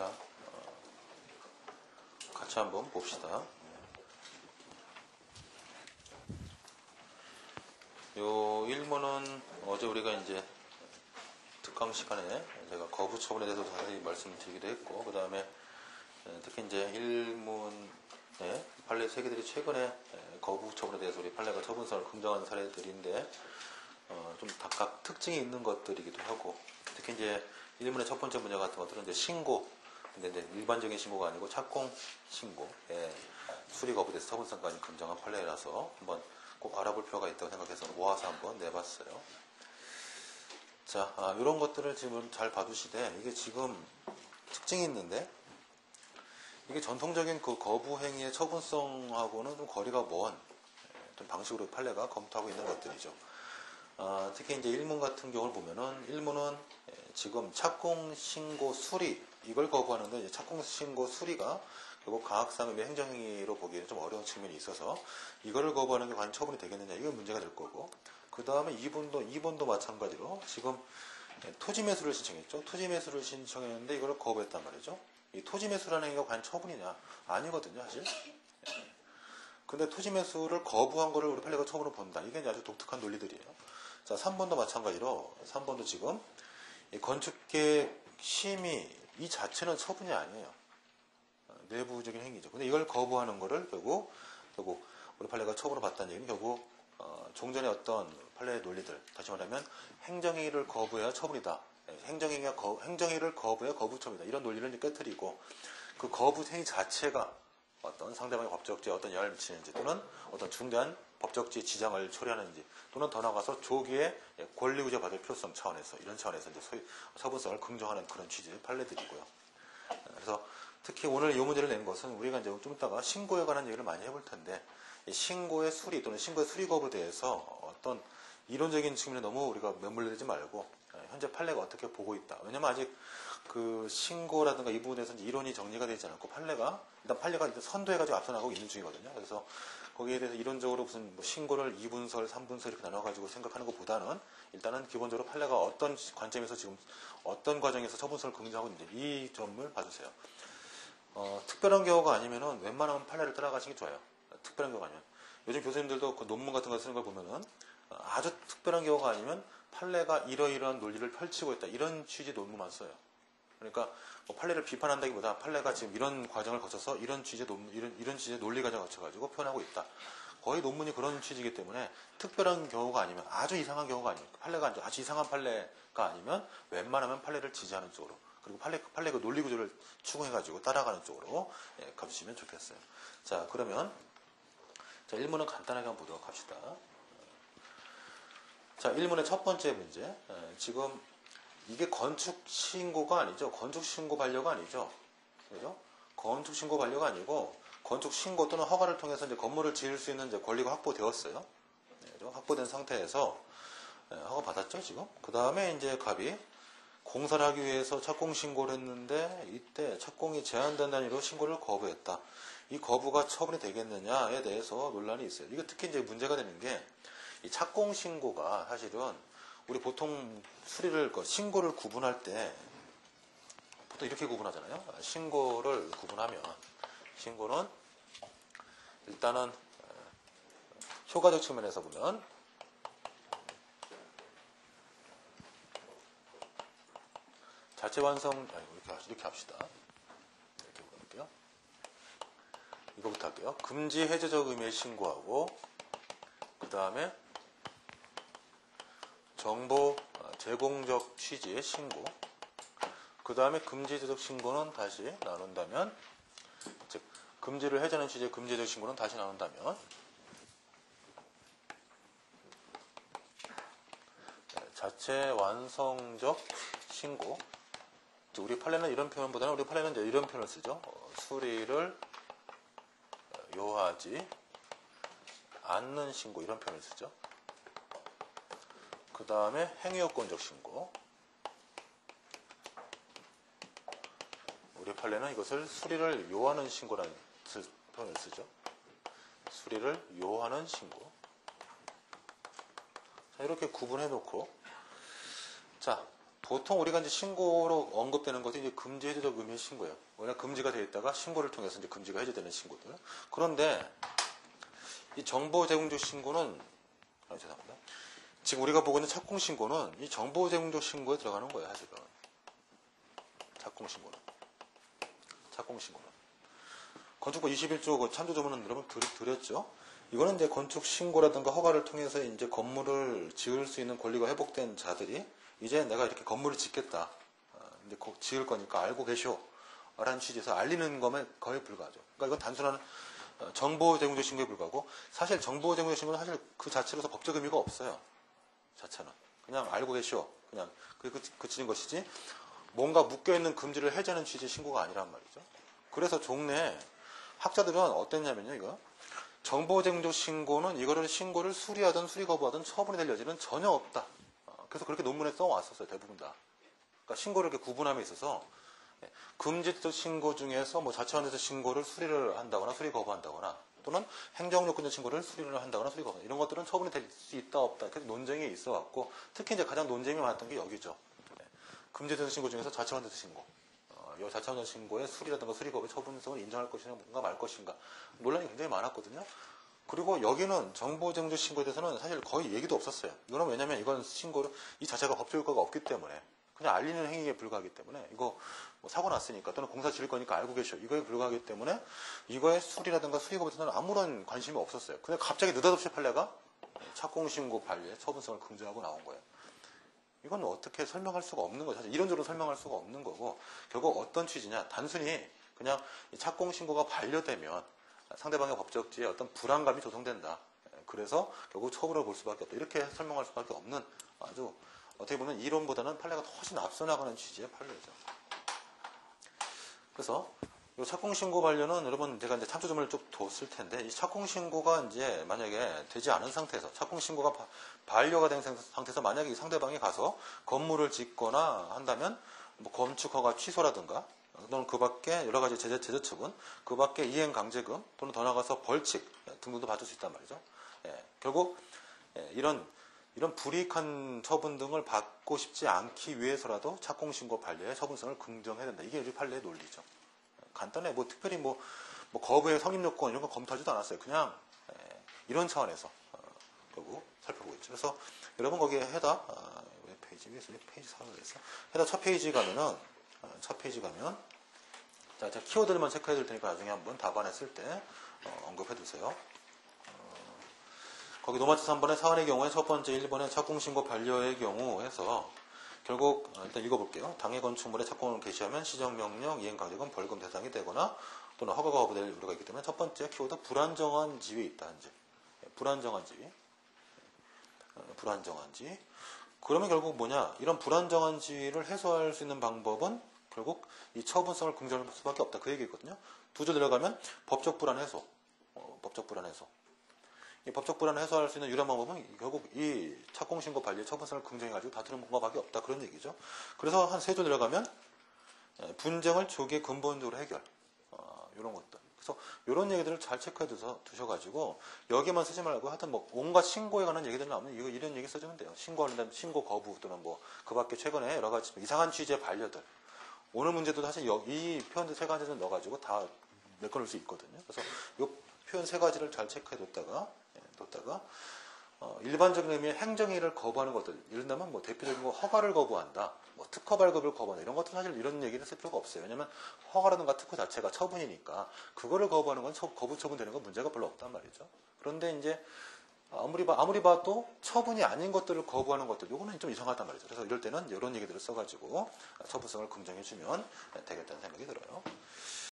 자, 같이 한번 봅시다. 요 1문은 어제 우리가 이제 특강 시간에 제가 거부 처분에 대해서 자세히 말씀드리기도 했고, 그 다음에 특히 이제 1문에 판례 세계들이 최근에 거부 처분에 대해서 우리 판례가 처분성을 긍정하는 사례들인데, 좀 각각 특징이 있는 것들이기도 하고, 특히 이제 1문의 첫 번째 문제 같은 것들은 이제 신고, 근데 이제 일반적인 신고가 아니고 착공 신고에 수리 거부돼서 처분성까지 긍정한 판례라서 한번 꼭 알아볼 필요가 있다고 생각해서 모아서 한번 내봤어요. 자, 이런 것들을 지금 잘 봐두시되, 이게 지금 특징이 있는데, 이게 전통적인 그 거부 행위의 처분성하고는 좀 거리가 먼 좀 방식으로 판례가 검토하고 있는 것들이죠. 특히 이제 1문 같은 경우를 보면은 1문은 지금 착공 신고 수리 이걸 거부하는데, 이제 착공 신고 수리가 결국 가학상의 행정행위로 보기에는 좀 어려운 측면이 있어서 이거를 거부하는 게 과연 처분이 되겠느냐, 이게 문제가 될 거고, 그 다음에 2번도 마찬가지로 지금 토지 매수를 신청했죠. 토지 매수를 신청했는데 이걸 거부했단 말이죠. 이 토지 매수라는 행위가 과연 처분이냐? 아니거든요, 사실. 근데 토지 매수를 거부한 거를 우리 판례가 처분으로 본다. 이게 아주 독특한 논리들이에요. 자, 3번도 마찬가지로 3번도 지금 이 건축계획 심의 이 자체는 처분이 아니에요. 내부적인 행위죠. 근데 이걸 거부하는 거를 결국 우리 판례가 처분을 받다는 얘기는 결국 종전의 어떤 판례의 논리들, 다시 말하면 행정행위를 거부해야 처분이다. 행정행위를 거부해야 거부처분이다. 이런 논리를 이제 깨트리고, 그 거부 행위 자체가 어떤 상대방의 법적지에 어떤 영향을 미치는지, 또는 어떤 중대한 법적지의 지장을 초래하는지, 또는 더 나아가서 조기에 권리구제 받을 필요성 차원에서, 이런 차원에서 이제 소위 처분성을 긍정하는 그런 취지의 판례들이고요. 그래서 특히 오늘 이 문제를 낸 것은 우리가 이제 좀 이따가 신고에 관한 얘기를 많이 해볼 텐데, 이 신고의 수리 또는 신고의 수리 거부에 대해서 어떤 이론적인 측면에 너무 우리가 매몰되지 말고 현재 판례가 어떻게 보고 있다. 왜냐면 아직 그 신고라든가 이 부분에서 이제 이론이 정리가 되지 않았고, 판례가 일단 선도해가지고 앞서 나가고 있는 중이거든요. 그래서 거기에 대해서 이론적으로 무슨 뭐 신고를 2분설, 3분설 이렇게 나눠가지고 생각하는 것보다는 일단은 기본적으로 판례가 어떤 관점에서 지금 어떤 과정에서 처분성을 긍정하고 있는지 이 점을 봐주세요. 특별한 경우가 아니면은 웬만하면 판례를 따라가시기 좋아요. 특별한 경우가 아니면. 요즘 교수님들도 그 논문 같은 거 쓰는 걸 보면은 아주 특별한 경우가 아니면 판례가 이러이러한 논리를 펼치고 있다, 이런 취지 논문만 써요. 그러니까 뭐 판례를 비판한다기보다 판례가 지금 이런 과정을 거쳐서 이런 취지의 논리 과정을 거쳐가지고 표현하고 있다. 거의 논문이 그런 취지이기 때문에 특별한 경우가 아니면, 아주 이상한 경우가 아니면, 판례가 아주 이상한 판례가 아니면 웬만하면 판례를 지지하는 쪽으로, 그리고 판례 그 논리 구조를 추궁해가지고 따라가는 쪽으로 가주시면 좋겠어요. 자, 그러면 1문은 간단하게 한번 보도록 합시다. 자, 1문의 첫 번째 문제. 지금 이게 건축 신고가 아니죠. 건축 신고 반려가 아니죠. 그죠? 건축 신고 반려가 아니고, 건축 신고 또는 허가를 통해서 이제 건물을 지을 수 있는 이제 권리가 확보되었어요. 그죠? 확보된 상태에서 허가 받았죠, 지금. 그 다음에 이제 갑이 공사를 하기 위해서 착공 신고를 했는데, 이때 착공이 제한된 단위로 신고를 거부했다. 이 거부가 처분이 되겠느냐에 대해서 논란이 있어요. 이게 특히 이제 문제가 되는 게, 이 착공 신고가 사실은 우리 보통 신고를 구분할 때 보통 이렇게 구분하잖아요. 신고를 구분하면, 신고는 일단은 효과적 측면에서 보면 자체 완성, 이렇게 합시다. 이렇게 볼게요. 이거부터 할게요. 금지 해제적 의미의 신고하고, 그 다음에 정보 제공적 취지의 신고, 그 다음에 금지 해제적 신고는 다시 나눈다면, 즉 금지를 해제하는 취지의 금지 해제적 신고는 다시 나눈다면, 자체 완성적 신고, 우리 판례는 이런 표현보다는 우리 판례는 이제 이런 표현을 쓰죠. 수리를 요하지 않는 신고, 이런 표현을 쓰죠. 그 다음에 행위요건적 신고, 우리 판례는 이것을 수리를 요하는 신고라는 표현을 쓰죠. 수리를 요하는 신고. 자, 이렇게 구분해 놓고, 자, 보통 우리가 이제 신고로 언급되는 것이 이제 금지 해제적 의미의 신고예요. 원래 금지가 되어 있다가 신고를 통해서 이제 금지가 해제되는 신고들. 그런데 이 정보 제공적 신고는 죄송합니다. 지금 우리가 보고 있는 착공 신고는 이 정보 제공적 신고에 들어가는 거예요, 사실은. 착공 신고는. 건축법 21조 그 참조조문은 여러분 드렸죠. 이거는 이제 건축 신고라든가 허가를 통해서 이제 건물을 지을 수 있는 권리가 회복된 자들이 이제 내가 이렇게 건물을 짓겠다. 근데 곧 지을 거니까 알고 계시오. 라는 취지에서 알리는 것에 거의 불과하죠. 그러니까 이건 단순한 정보 제공적 신고에 불과하고, 사실 정보 제공적 신고는 사실 그 자체로서 법적 의미가 없어요. 자체는. 그냥 알고 계시오. 그냥 그치는 것이지, 뭔가 묶여있는 금지를 해제하는 취지의 신고가 아니란 말이죠. 그래서 종래 학자들은 어땠냐면요, 이거. 정보 제공적 신고는 이거를 신고를 수리하든 수리 거부하든 처분이 될 여지는 전혀 없다. 그래서 그렇게 논문에 써왔었어요, 대부분 다. 그러니까 신고를 이렇게 구분함에 있어서 금지적 신고 중에서 뭐 자치원에서 신고를 수리를 한다거나 수리 거부한다거나, 또는 행정요건적 신고를 수리를 한다거나 수리 거부, 이런 것들은 처분이 될 수 있다 없다 이렇게 논쟁이 있어 왔고, 특히 이제 가장 논쟁이 많았던 게 여기죠. 금지적 신고 중에서 자치원에서 신고, 이 자치원에서 신고의 수리라든가 수리 거부의 처분성을 인정할 것인가 말 것인가 논란이 굉장히 많았거든요. 그리고 여기는 정보 제공적 신고에 대해서는 사실 거의 얘기도 없었어요. 이거는 왜냐면 이건 신고를 이 자체가 법적 효과가 없기 때문에, 그냥 알리는 행위에 불과하기 때문에, 이거 뭐 사고 났으니까 또는 공사 지을 거니까 알고 계셔, 이거에 불과하기 때문에 이거의 수리라든가 수리 거부에 대해서는 아무런 관심이 없었어요. 근데 갑자기 느닷없이 판례가 착공신고 판례 처분성을 긍정하고 나온 거예요. 이건 어떻게 설명할 수가 없는 거죠. 사실 이론적으로 설명할 수가 없는 거고, 결국 어떤 취지냐, 단순히 그냥 착공신고가 반려되면 상대방의 법적지에 어떤 불안감이 조성된다. 그래서 결국 처분을 볼 수밖에 없다. 이렇게 설명할 수밖에 없는, 아주 어떻게 보면 이론보다는 판례가 훨씬 앞서 나가는 취지의 판례죠. 그래서 이 착공신고 반려는 여러분 제가 이제 참조점을 좀 뒀을 텐데, 이 착공신고가 이제 만약에 되지 않은 상태에서, 착공신고가 반려가 된 상태에서 만약에 이 상대방이 가서 건물을 짓거나 한다면 뭐 건축허가 취소라든가 또는 그 밖에 여러 가지 제재처분, 그 밖에 이행강제금 또는 더 나아가서 벌칙 등등도 받을 수 있단 말이죠. 결국 이런 불이익한 처분 등을 받고 싶지 않기 위해서라도 착공신고 반려의 처분성을 긍정해야 된다. 이게 우리 판례의 논리죠. 간단해. 뭐 특별히 뭐 거부의 성립 요건 이런 거 검토하지도 않았어요. 그냥 이런 차원에서 결국 살펴보고 있죠. 그래서 여러분 거기에 해당 웹페이지 위에서 페이지 4로 해서 해당 첫 페이지 가면은 자, 제가 키워드들만 체크해 둘 테니까 나중에 한번 답안에 쓸 때 언급해 두세요. 거기 노마트 3번의 사안의 경우에 첫 번째 1번의 착공신고 반려의 경우 해서 결국 일단 읽어볼게요. 당해 건축물에 착공을 개시하면 시정명령, 이행강제금, 벌금 대상이 되거나 또는 허가가 거부될 우려가 있기 때문에 첫 번째 키워드 불안정한 지위에 있다. 현재 불안정한 지위. 그러면 결국 뭐냐? 이런 불안정한 지위를 해소할 수 있는 방법은 결국 이 처분성을 긍정할 수밖에 없다. 그 얘기거든요. 두 줄 들어가면 법적 불안 해소. 이 법적 불안을 해소할 수 있는 유일한 방법은 결국 이 착공신고 반려 처분성을 긍정해가지고 다투는 방법밖에 없다. 그런 얘기죠. 그래서 한 세 줄 들어가면 분쟁을 조기에 근본적으로 해결. 이런 것들. 그래서 이런 얘기들을 잘 체크해 두셔가지고 여기만 쓰지 말고 하여튼 뭐 온갖 신고에 관한 얘기들 나오면 이런 얘기 써주면 돼요. 신고하는 신고 거부 또는 뭐 그 밖에 최근에 여러 가지 이상한 취지의 반려들. 오늘 문제도 사실 이 표현들 세 가지를 넣어가지고 다 메꿔놓을 수 있거든요. 그래서 이 표현 세 가지를 잘 체크해 뒀다가 일반적인 의미의 행정행위를 거부하는 것들, 예를 들면 뭐 대표적인 거 허가를 거부한다, 뭐 특허 발급을 거부한다, 이런 것도 사실 이런 얘기를 쓸 필요가 없어요. 왜냐면 허가라든가 특허 자체가 처분이니까 그거를 거부하는 건 거부 처분되는 건 문제가 별로 없단 말이죠. 그런데 이제 아무리 봐도 처분이 아닌 것들을 거부하는 것들, 요거는 좀 이상하단 말이죠. 그래서 이럴 때는 이런 얘기들을 써가지고 처분성을 긍정해주면 되겠다는 생각이 들어요.